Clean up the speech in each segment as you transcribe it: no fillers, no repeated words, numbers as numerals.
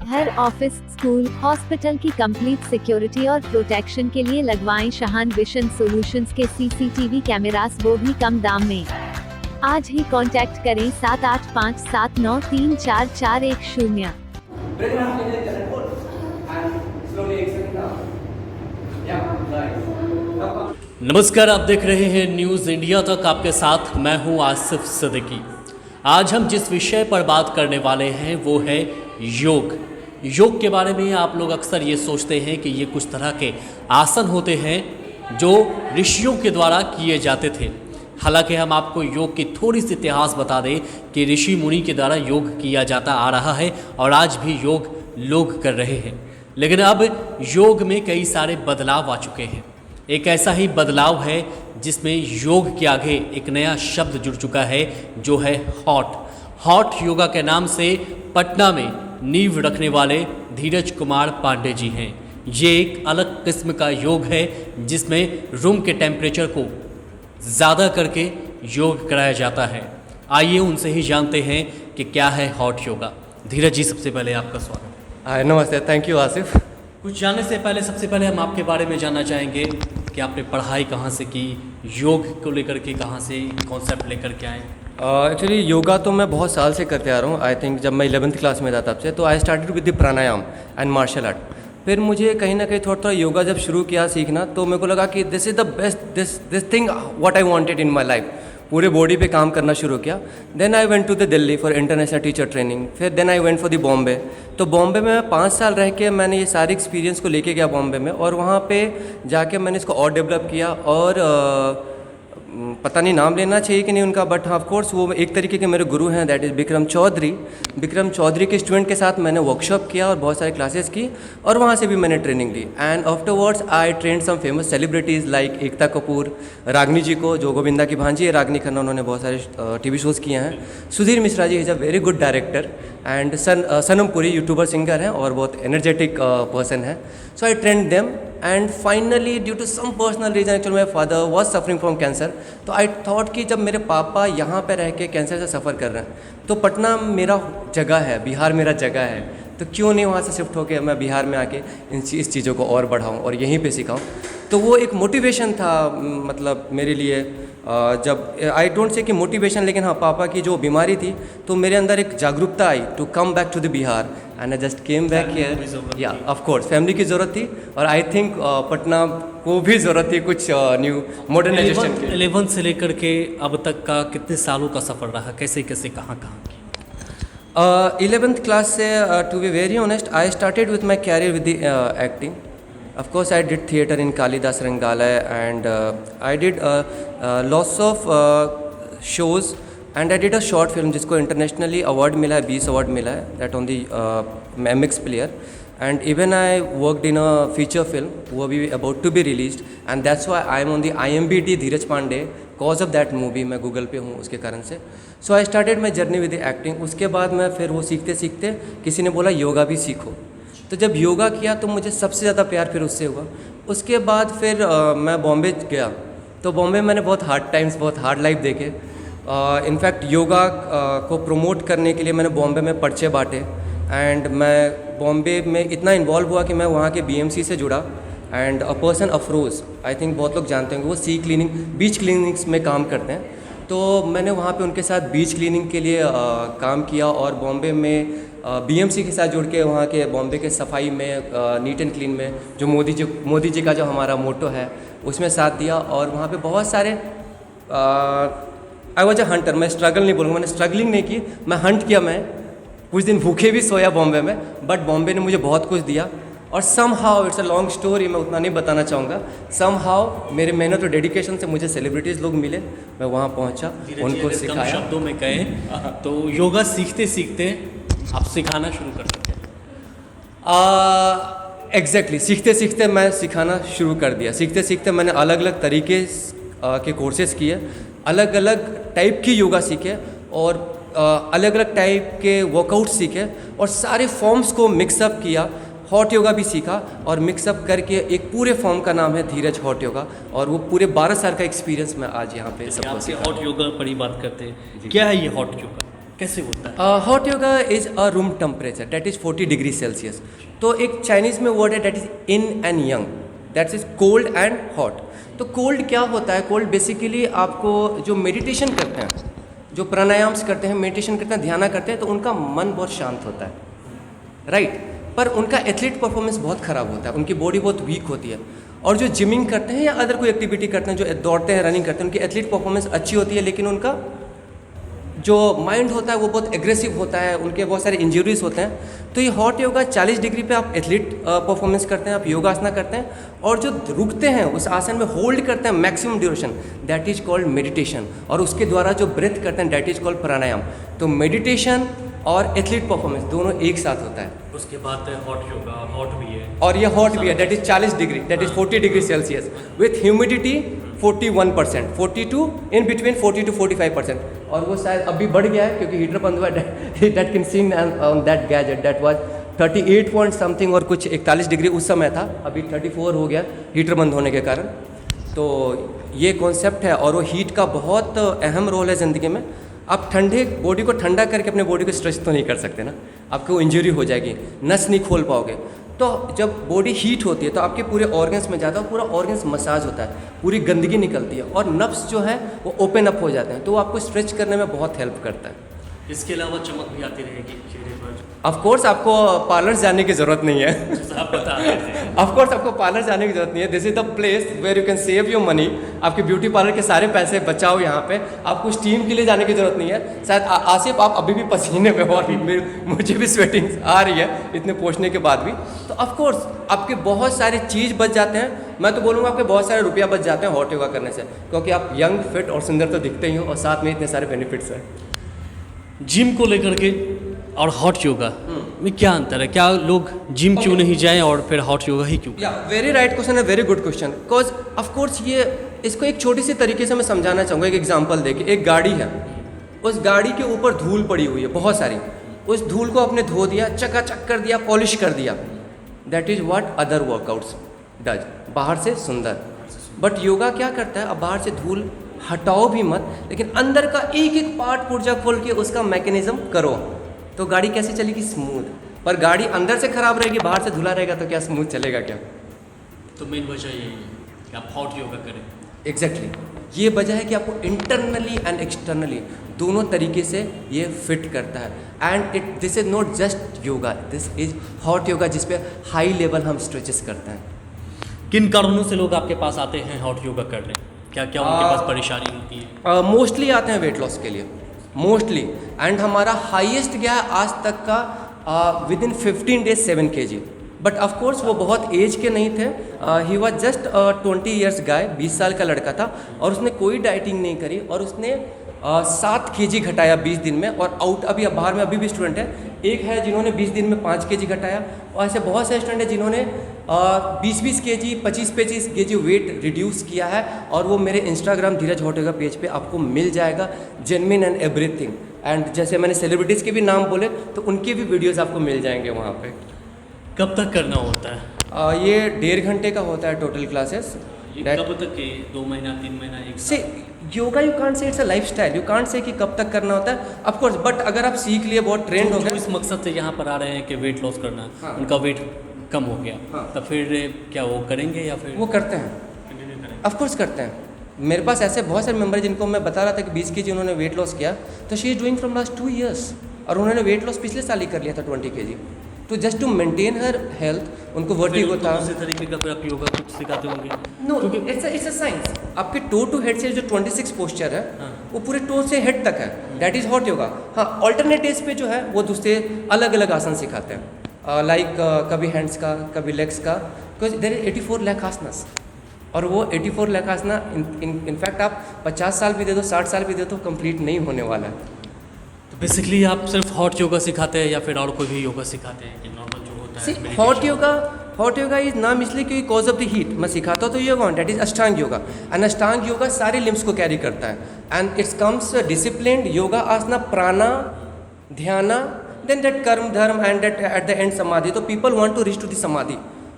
हर office, school, hospital की complete security और protection के लिए लगवाएं शाहान विशन सॉल्यूशंस के सीसीटीवी कैमरास, वो भी कम दाम में। आज ही कांटेक्ट करें 7857934410। नमस्कार, आप देख रहे हैं न्यूज़ इंडिया तक। आपके साथ मैं हूं आसिफ सिद्दीकी। आज हम जिस विषय पर बात करने वाले हैं वो है योग। योग के बारे में आप लोग अक्सर ये सोचते हैं कि ये कुछ तरह के आसन होते हैं जो ऋषियों के द्वारा किए जाते थे। हालांकि हम आपको योग की थोड़ी सी इतिहास बता दें कि ऋषि मुनि के द्वारा योग किया जाता आ रहा है और आज भी योग लोग कर रहे हैं। लेकिन अब योग में कई सारे बदलाव आ चुके हैं। एक ऐसा ही बदलाव है जिसमें योग के आगे एक नया शब्द जुड़ चुका है जो है हॉट योगा के नाम से पटना में नींव रखने वाले धीरज कुमार पांडे जी हैं। ये एक अलग किस्म का योग है जिसमें रूम के टेम्परेचर को ज़्यादा करके योग कराया जाता है। आइए उनसे ही जानते हैं कि क्या है हॉट योगा। धीरज जी, सबसे पहले आपका स्वागत है। नमस्ते, थैंक यू आसिफ। कुछ जानने से पहले सबसे पहले हम आपके बारे में जानना चाहेंगे कि आपने पढ़ाई कहाँ से की, योग को लेकर के कहाँ से कॉन्सेप्ट लेकर के आए। एक्चुअली योगा तो मैं बहुत साल से करते आ रहा हूँ। आई थिंक जब मैं 11th क्लास में था तब से, तो I started with the pranayama and martial art. फिर मुझे कहीं ना कहीं थोड़ा योगा जब शुरू किया सीखना, तो मेरे को लगा कि this is the best this thing what I wanted in my life. पूरे बॉडी पे काम करना शुरू किया। Then I went to the Delhi for international teacher training. फिर then I went for the Bombay. तो बॉम्बे में 5 साल रह के मैंने ये सारे एक्सपीरियंस को लेके गया बॉम्बे में, और वहाँ पे जाके मैंने इसको और डेवलप किया। और पता नहीं नाम लेना चाहिए कि नहीं उनका, बट ऑफ कोर्स वो एक तरीके के मेरे गुरु हैं, दैट इज़ विक्रम चौधरी। विक्रम चौधरी के स्टूडेंट के साथ मैंने वर्कशॉप किया और बहुत सारे क्लासेस की, और वहाँ से भी मैंने ट्रेनिंग ली। And afterwards I trained some famous celebrities like Ekta Kapoor, Ragini ji को, जो गोविंदा की भांजी है रागनी खन्ना, उन्होंने बहुत सारे टीवी शोज़ किए हैं। Sudhir Mishra ji is a very good director. And Sanam Puri YouTuber singer हैं और बहुत एनर्जेटिक पर्सन है। So I trained them, and finally due to some personal reason, actually my father was suffering from cancer. तो आई थॉट कि जब मेरे पापा यहाँ पे रह के कैंसर से सफ़र कर रहे हैं, तो पटना मेरा जगह है, बिहार मेरा जगह है, तो क्यों नहीं वहाँ से शिफ्ट होकर मैं बिहार में आके इस चीज़ों को और बढ़ाऊँ और यहीं पे सिखाऊँ। तो वो एक मोटिवेशन था, मतलब मेरे लिए। जब आई डोंट से कि मोटिवेशन, लेकिन हाँ, पापा की जो बीमारी थी, तो मेरे अंदर एक जागरूकता आई to come back to the Bihar, and I just came back here. Yeah of course family की ज़रूरत थी, और आई थिंक पटना को भी ज़रूरत थी कुछ न्यू मॉडर्नाइजेशन की। 11 से लेकर के अब तक का कितने सालों का सफ़र रहा, कैसे कैसे कहाँ कहाँ की? 11th क्लास से, to be very honest, I started with my career with the acting. Of course, I did theatre in Kalidas Rangalaya, and I did lots of shows, and I did a short film जिसको internationally award मिला है, 20 award मिला है, that on the MX player. And even I worked in a feature film, वो भी about to be released, and that's why I am on the IMBD Dheeraj Pandey, cause of that movie मैं Google पे हूँ उसके कारण से. So I started my journey with the acting. उसके बाद मैं फिर वो सीखते सीखते किसी ने बोला योगा भी सीखो, तो जब योगा किया तो मुझे सबसे ज़्यादा प्यार फिर उससे हुआ। उसके बाद फिर मैं बॉम्बे गया, तो बॉम्बे मैंने बहुत हार्ड टाइम्स, बहुत हार्ड लाइफ देखे। इनफैक्ट योगा को प्रमोट करने के लिए मैंने बॉम्बे में पर्चे बांटे, एंड मैं बॉम्बे में इतना इन्वॉल्व हुआ कि मैं वहाँ के BMC से जुड़ा। And a person Afroz, I think बहुत लोग जानते होंगे, वो बीच क्लीनिंग्स में काम करते हैं। तो मैंने वहाँ पे उनके साथ बीच क्लीनिंग के लिए काम किया, और बॉम्बे में BMC के साथ जुड़ के वहाँ के बॉम्बे के सफाई में, नीट एंड क्लीन में, जो मोदी जी का जो हमारा मोटो है उसमें साथ दिया। और वहाँ पे बहुत सारे आई वॉज अ हंटर। मैं स्ट्रगल नहीं बोलूँगा, मैंने स्ट्रगलिंग नहीं की, मैं हंट किया। मैं कुछ दिन भूखे भी सोया बॉम्बे में, बट बॉम्बे ने मुझे बहुत कुछ दिया। और somehow, it's a long story, मैं उतना नहीं बताना चाहूँगा। सम हाउ मेरे मेहनत और डेडिकेशन से मुझे सेलिब्रिटीज़ लोग मिले, मैं वहाँ पहुँचा, उनको सिखाया। शब्दों में कहें तो योगा सीखते सीखते आप सिखाना शुरू कर सकते हैं। एग्जैक्टली, सीखते सीखते मैं सिखाना शुरू कर दिया। सीखते सीखते मैंने अलग अलग तरीके के कोर्सेज़ किए, अलग अलग टाइप की योगा सीखे, और अलग अलग टाइप के वर्कआउट सीखे, और सारे फॉर्म्स को मिक्सअप किया। हॉट योगा भी सीखा, और मिक्सअप करके एक पूरे फॉर्म का नाम है धीरज हॉट योगा, और वो पूरे 12 साल का एक्सपीरियंस मैं आज यहाँ पे सबको आपसे हॉट योगा पर ही बात करते हैं। क्या है ये हॉट योगा? कैसे होता है? Hot yoga is a room temperature that is 40 degree Celsius. तो एक चाइनीज़ में वर्ड है that is in and young, that is cold and hot. तो कोल्ड क्या होता है? कोल्ड बेसिकली आपको जो मेडिटेशन करते हैं, जो प्राणायाम्स करते हैं, मेडिटेशन करते हैं, ध्यान करते हैं, तो उनका मन बहुत शांत होता है, राइट। पर उनका एथलीट परफॉर्मेंस बहुत ख़राब होता है, उनकी बॉडी बहुत वीक होती है। और जो जिमिंग करते हैं या अदर कोई एक्टिविटी करते हैं, जो दौड़ते हैं, रनिंग करते हैं, उनकी एथलीट परफॉर्मेंस अच्छी होती है, लेकिन उनका जो माइंड होता है वो बहुत एग्रेसिव होता है, उनके बहुत सारे इंजरीज होते हैं। तो ये हॉट योगा 40 डिग्री पे आप एथलीट परफॉर्मेंस करते हैं, आप योगासना करते हैं, और जो रुकते हैं उस आसन में होल्ड करते हैं maximum duration, that is called meditation. और उसके द्वारा जो ब्रेथ करते हैं दैट इज कॉल्ड प्राणायाम। तो मेडिटेशन और एथलीट परफॉर्मेंस दोनों एक साथ होता है। उसके बाद हॉट योगा, हॉट भी है, और ये हॉट भी है, that is 40 degree, that is 40 degree Celsius with humidity 41%, 42 in between 40 to 45%। और वो शायद अभी बढ़ गया है क्योंकि हीटर बंद हुआ है। That can seen on that gadget that was 38 point something और कुछ 41 डिग्री उस समय था, अभी 34 हो गया हीटर बंद होने के कारण। तो ये कॉन्सेप्ट है, और वो हीट का बहुत अहम रोल है ज़िंदगी में। आप ठंडे बॉडी को ठंडा करके अपने बॉडी को स्ट्रेच तो नहीं कर सकते ना, आपको इंजरी हो जाएगी, नस नहीं खोल पाओगे। तो जब बॉडी हीट होती है तो आपके पूरे ऑर्गन्स में जाता है, पूरा ऑर्गन्स मसाज होता है, पूरी गंदगी निकलती है, और नर्व्स जो है वो ओपन अप हो जाते हैं, तो वो आपको स्ट्रेच करने में बहुत हेल्प करता है। इसके अलावा चमक भी आती रहेगी चेहरे पर। ऑफ कोर्स आपको पार्लर जाने की ज़रूरत नहीं है। आप बता रहे थे। ऑफ कोर्स आपको पार्लर जाने की जरूरत नहीं है। This is the place where you can save your money. आपके ब्यूटी पार्लर के सारे पैसे बचाओ यहाँ पे, आपको स्टीम के लिए जाने की जरूरत नहीं है। शायद आसिफ आप अभी भी पसीने में हो, और मुझे भी स्वेटिंग आ रही है इतने पहुँचने के बाद भी। तो ऑफ कोर्स आपके बहुत सारे चीज़ बच जाते हैं। मैं तो बोलूँगा आपके बहुत सारे रुपया बच जाते हैं हॉट योगा करने से, क्योंकि आप यंग, फिट और सुंदर तो दिखते ही हो, और साथ में इतने सारे बेनिफिट्स हैं। जिम को लेकर के और हॉट योगा में क्या अंतर है? क्या लोग जिम क्यों नहीं जाएं और फिर हॉट योगा ही क्यों? या वेरी राइट क्वेश्चन है, very good question. Because of course ये इसको एक छोटी सी तरीके से मैं समझाना चाहूँगा, एक एग्जांपल देके। एक गाड़ी है, उस गाड़ी के ऊपर धूल पड़ी हुई है बहुत सारी, उस धूल को आपने धो दिया, चकाचक कर दिया, पॉलिश कर दिया। That is what other workouts does, बाहर से सुंदर। बट योगा क्या करता है? अब बाहर से धूल हटाओ भी मत, लेकिन अंदर का एक एक पार्ट पुर्जा खोल के उसका मैकेनिज्म करो, तो गाड़ी कैसे चलेगी? स्मूथ। पर गाड़ी अंदर से खराब रहेगी, बाहर से धुला रहेगा, तो क्या स्मूथ चलेगा क्या? तो मेन वजह यही है कि आप हॉट योगा करें। एग्जैक्टली ये वजह है कि आपको इंटरनली एंड एक्सटर्नली दोनों तरीके से ये फिट करता है। And this is not just yoga, this is hot yoga, जिसपे हाई लेवल हम स्ट्रेचेस करते हैं। किन कारणों से लोग आपके पास आते हैं हॉट योगा करने? क्या क्या उनके पास परेशानी होती है? मोस्टली आते हैं वेट लॉस के लिए, मोस्टली। एंड हमारा हाईएस्ट गया है आज तक का with in 15 days 7 kg। But of course वो बहुत एज के नहीं थे, ही वॉज जस्ट 20 years गाय, 20 साल का लड़का था, और उसने कोई डाइटिंग नहीं करी, और उसने 7 kg घटाया 20 दिन में। और आउट अभी बाहर में अभी भी स्टूडेंट है, एक है जिन्होंने 20 दिन में 5 kg घटाया, और ऐसे बहुत सारे स्टूडेंट हैं जिन्होंने 20-20 kg 25-25 kg वेट रिड्यूस किया है। और वो मेरे इंस्टाग्राम धीरज हॉट योगा पेज पे आपको मिल जाएगा, जेन्युइन एंड एवरीथिंग। एंड जैसे मैंने सेलिब्रिटीज़ के भी नाम बोले, तो उनके भी वीडियोज़ आपको मिल जाएंगे वहाँ पे। कब तक करना होता है? ये 1.5 घंटे का होता है टोटल क्लासेस। कब तक के? 2 महीना, 3 महीना, 1 से yoga you can't say it's a lifestyle, you can't say कि कब तक करना होता है। ऑफ कोर्स, बट अगर आप सीख लिए, बहुत ट्रेंड हो जो गए, इस मकसद से यहाँ पर आ रहे हैं कि वेट लॉस करना है, हाँ। उनका वेट कम हो गया, हाँ। तो फिर क्या वो करेंगे या फिर वो करते हैं? कंटिन्यू करेंगे? ऑफ कोर्स करते हैं। मेरे पास ऐसे बहुत सारे मेंबर जिनको मैं बता रहा था कि 20 kg उन्होंने वेट लॉस किया, तो she is doing from last 2 years, और उन्होंने वेट लॉस पिछले साल ही कर लिया था 20 kg। तो just to maintain her health, उनको वर्टिगो था। दूसरे तरीके का फिर आप योगा कुछ सिखाते होंगे? No, it's a science. आपके टो टू हेड से जो 26 पोस्चर है, हाँ। वो पूरे टो से हेड तक है, दैट इज हॉट योगा। हाँ, ऑल्टरनेट डेज पे जो है वो दूसरे अलग अलग आसन सिखाते हैं, लाइक कभी हैंड्स का, कभी लेग्स का, बिकॉज देयर इज 84 lakh आसनास। और वो 84 lakh आसना इनफैक्ट आप 50 साल भी दे दो, 60 साल भी दे दो, कंप्लीट नहीं होने वाला है। तो बेसिकली आप सिर्फ हॉट योगा सिखाते हैं या फिर और कोई भी योगा सिखाते हैं कि नॉर्मल जो होता है? हॉट योगा इज नाम इसलिए क्योंकि कॉज ऑफ द हीट मैं सिखाता हूँ, तो yoga that is Ashtanga yoga. And अष्टांग योगा सारे लिम्स को कैरी करता है, and it's comes discipline yoga asana, prana, dhyana, then that karma dharma, and that at the end samadhi. तो people want to reach to the samadhi,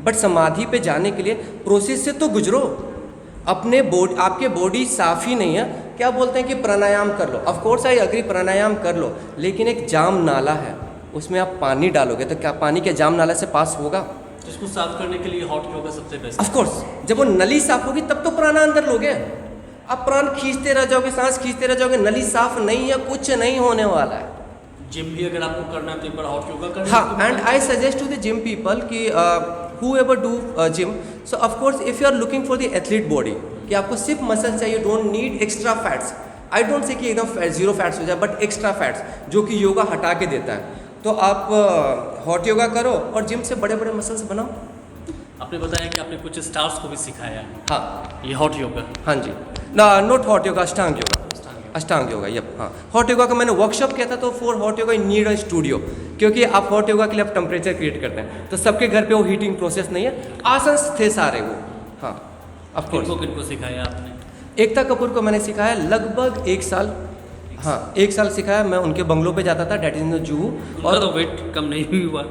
but samadhi पे जाने के लिए प्रोसेस से तो गुजरो। अपने बॉडी, आपके बॉडी साफ ही नहीं है क्या बोलते हैं कि प्राणायाम कर लो, ऑफ कोर्स आई अग्री, प्राणायाम कर लो, लेकिन एक जाम नाला है, उसमें आप पानी डालोगे तो क्या पानी के जाम नाला से पास होगा? इसको साफ करने के लिए हॉट योगा सबसे बेस्ट। ऑफ कोर्स जब वो नली साफ होगी तब तो प्राण अंदर लोगे। आप प्राण खींचते रह जाओगे, सांस खींचते रह जाओगे, नली साफ नहीं है, कुछ नहीं होने वाला है। जिम भी अगर आपको करना है तो एक बार हॉट योगा करना। हाँ, and I suggest to the gym people कि whoever do gym, so of course if you are looking for the athlete body कि आपको सिर्फ मसल चाहिए, don't need extra fats, I don't say कि एकदम जीरो फैट्स हो जाए, but extra fats जो कि योगा हटा के देता है, तो आप हॉट योगा करो और जिम से बड़े बड़े मसल्स बनाओ। आपने बताया कि आपने कुछ स्टार्स को भी सिखाया है। हाँ, ये हॉट योगा। हाँ जी, not hot yoga, Ashtanga yoga. Ashtanga yoga, yup. हाँ, हॉट योगा का मैंने वर्कशॉप किया था, तो for hot yoga you need a studio, क्योंकि आप हॉट योगा के लिए आप टेम्परेचर क्रिएट करते हैं, तो सबके घर पे वो हीटिंग प्रोसेस नहीं है। आसन थे सारे वो। हाँ, ऑफ कोर्स। किनको सिखाया आपने? एकता कपूर को मैंने सिखाया लगभग 1 साल। हाँ, 1 साल सिखाया। मैं उनके बंगलों पे जाता था, date is in the zoo. और तो वेट कम नहीं हुआ?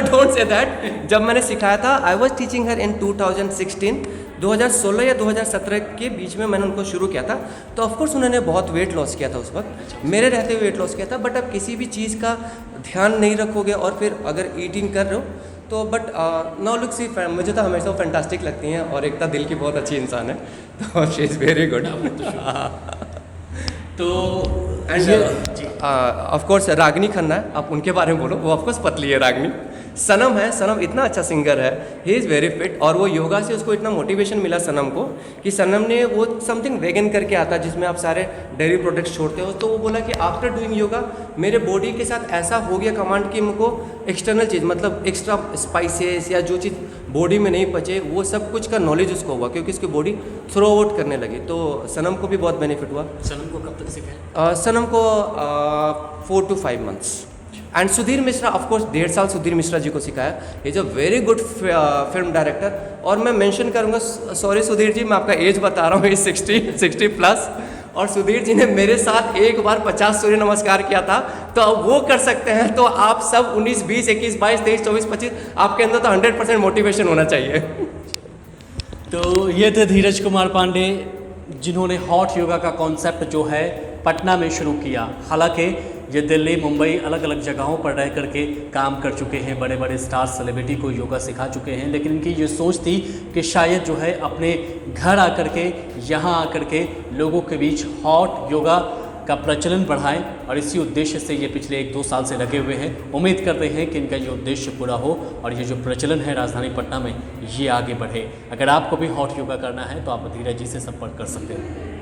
Don't say that. जब मैंने सिखाया था, आई वॉज टीचिंग हर इन 2016 या 2017 के बीच में मैंने उनको शुरू किया था। तो ऑफकोर्स उन्होंने बहुत वेट लॉस किया था उस वक्त, मेरे रहते हुए वेट लॉस किया था। बट अब किसी भी चीज़ का ध्यान नहीं रखोगे और फिर अगर ईटिंग कर रहे हो तो, बट नाउ लुक सी, मुझे तो हमेशा फैंटास्टिक लगती हैं, और एकता दिल की बहुत अच्छी इंसान है, तो शी इज़ वेरी गुड। तो एंड ऑफ कोर्स रागनी खन्ना है, आप उनके बारे में बोलो, वो ऑफ कोर्स पतली है रागनी। सनम है, सनम इतना अच्छा सिंगर है, ही इज़ वेरी फिट, और वो योगा से उसको इतना मोटिवेशन मिला सनम को कि सनम ने वो समथिंग वेगन करके आता जिसमें आप सारे डेयरी प्रोडक्ट्स छोड़ते हो, तो वो बोला कि आफ्टर डूइंग योगा मेरे बॉडी के साथ ऐसा हो गया कमांड कि मुझको एक्सटर्नल चीज़, मतलब एक्स्ट्रा स्पाइसेस या जो चीज़ बॉडी में नहीं पचे, वो सब कुछ का नॉलेज उसको हुआ, क्योंकि उसकी बॉडी थ्रो आउट करने लगी। तो सनम को भी बहुत बेनिफिट हुआ। सनम को कब तक सिखाया? सनम को 4 to 5 months। And Sudhir Mishra, of course 1.5 साल सुधीर मिश्रा जी को सिखाया। Is a very good film director, और मैं मेंशन करूंगा, सॉरी सुधीर जी, मैं आपका एज बता रहा हूँ, इज 60 प्लस, और सुधीर जी ने मेरे साथ एक बार 50 सूर्य नमस्कार किया था, तो अब वो कर सकते हैं, तो आप सब 19, 20, 21, 22, 23, 24, 25, आपके अंदर तो 100% मोटिवेशन होना चाहिए। तो ये थे धीरज कुमार पांडे, जिन्होंने हॉट योगा का कॉन्सेप्ट जो है पटना में शुरू किया। हालांकि ये दिल्ली, मुंबई, अलग अलग जगहों पर रह करके काम कर चुके हैं, बड़े बड़े स्टार सेलिब्रिटी को योगा सिखा चुके हैं, लेकिन इनकी ये सोच थी कि शायद जो है अपने घर आकर के, यहाँ आकर के लोगों के बीच हॉट योगा का प्रचलन बढ़ाएं, और इसी उद्देश्य से ये पिछले 1-2 साल से लगे हुए हैं। उम्मीद करते हैं कि इनका ये उद्देश्य पूरा हो और ये जो प्रचलन है राजधानी पटना में, ये आगे बढ़े। अगर आपको भी हॉट योगा करना है तो आप धीरज जी से संपर्क कर सकते हैं।